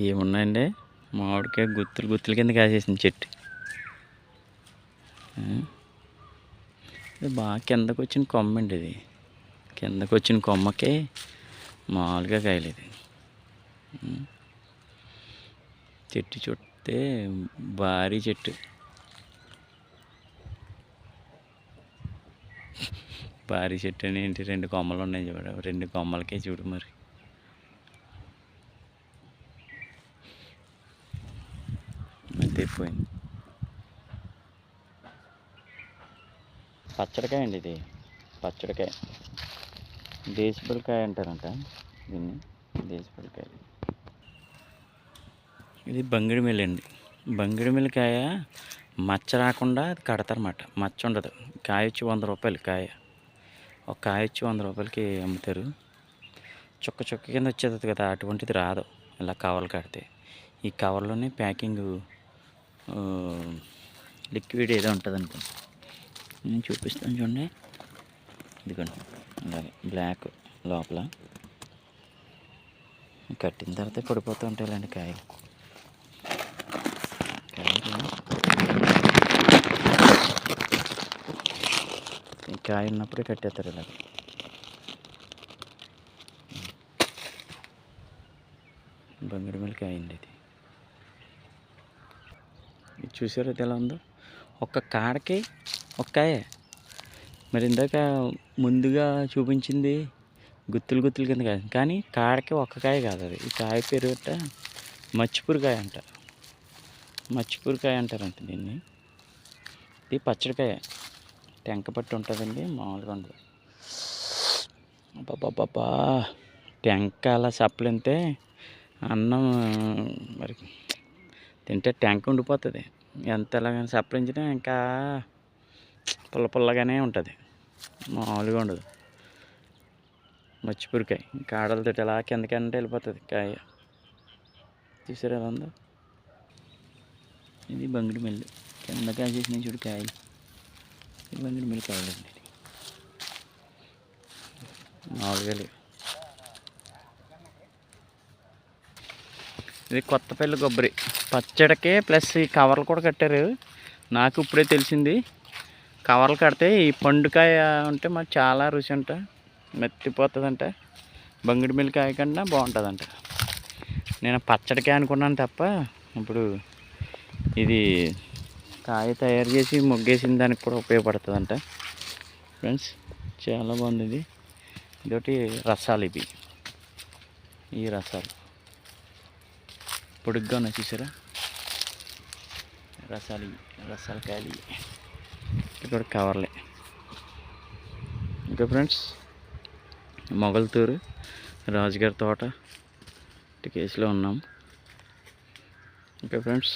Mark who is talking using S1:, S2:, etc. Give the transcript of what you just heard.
S1: ఏమున్నాయండి మామిడికాయ గుత్తులు గుత్తుల కింద కాసేసింది చెట్టు. ఇది బాగా కిందకు వచ్చిన కొమ్మ అండి. ఇది కిందకు వచ్చిన కొమ్మకి మామూలుగా కాయలేదు. చెట్టు చుట్టే భారీ చెట్టు. భారీ చెట్టు అని ఏంటి, 2 కొమ్మలు ఉన్నాయి చూడ, 2 కొమ్మలకే చూడు మరి. తెగిపోయింది. పచ్చడికాయ అండి ఇది, పచ్చడికాయ. దేశపల్లికాయ అంటారంట దీన్ని, దేశపల్లికాయ. ఇది బంగిడిమిల్లి అండి. బంగిడిమిల్లికాయ మచ్చ రాకుండా అది కడతారన్నమాట. మచ్చ ఉండదు. కాయ వచ్చి 100 రూపాయలు కాయ. ఒక కాయ వచ్చి 100 రూపాయలకి అమ్ముతారు. చుక్క చుక్క కింద వచ్చేది కదా, అటువంటిది రాదు ఇలా కవర్లు కడితే. ఈ కవర్లోనే ప్యాకింగ్ లిక్విడ్ ఏదో ఉంటుంది అనుకో, నేను చూపిస్తాను చూడండి. ఇదిగోండి అలాగే బ్లాక్ లోపల కట్టిన తర్వాత పడిపోతూ ఉంటాయి ఇలాంటి కాయలు. ఈ కాయ ఉన్నప్పుడే కట్టేస్తారు ఇలాగ. బంగిడిమిల్లి కాయ అండి ఇది. ఇది చూసారు అది ఎలా ఉందో, ఒక్క కాడకి ఒక కాయ. మరి ఇందాక ముందుగా చూపించింది గుత్తులు గుత్తుల కింద కాయ, కానీ కాడకి ఒక్క కాయ కాదు అది. ఈ కాయ పేరు మచ్చిపూరికాయ అంట, మచ్చిపూరికాయ అంటారంట దీన్ని. ఇది పచ్చడికాయ, టెంక పట్టి ఉంటుందండి, మామూలుగా ఉండదు. అబ్బాబ్బాబ్బా, టెంక అలా సప్పలింతే అన్నం మరి తింటే టెంక ఉండిపోతుంది. ఎంత ఎలాగైనా సప్పరించినా ఇంకా పుల్ల పుల్లగానే ఉంటుంది, మామూలుగా ఉండదు. మచ్చిపూరికాయ కాడలతో ఎలా కిందకంటే వెళ్ళిపోతుంది కాయ. చూసారు ఎలా ఉందో. ఇది బంగిడిమిల్లి కింద కాసేసినాయి చూడు కాయలు. ఇది బంగిడిమిల్లి కాయలు అండి, మామూలుగా లేవు. ఇది కొత్తపల్లి కొబ్బరి పచ్చడికే ప్లస్ ఈ కవర్లు కూడా కట్టారు. నాకు ఇప్పుడే తెలిసింది. కవర్లు కడితే ఈ పండుకాయ ఉంటే మాకు చాలా రుచి అంట, మెత్తిపోతుందంట. బంగిడిమిల్లి కాయ కన్నా బాగుంటుందంట. నేను పచ్చడికాయ అనుకున్నాను తప్ప, ఇప్పుడు ఇది కాయ తయారు చేసి మొగ్గేసిన దానికి కూడా ఉపయోగపడుతుందంట. ఫ్రెండ్స్ చాలా బాగుంది ఇది. ఇదొకటి రసాలు, ఇవి ఈ రసాలు పొడుగ్గా ఉన్నాయి చూసారా, రసాలు. రసాలు కాయలు ఇక్కడ కవర్లే. ఇంకా ఫ్రెండ్స్ మొగల్తూరు రాజుగారి తోట కేసులో ఉన్నాం. Okay friends.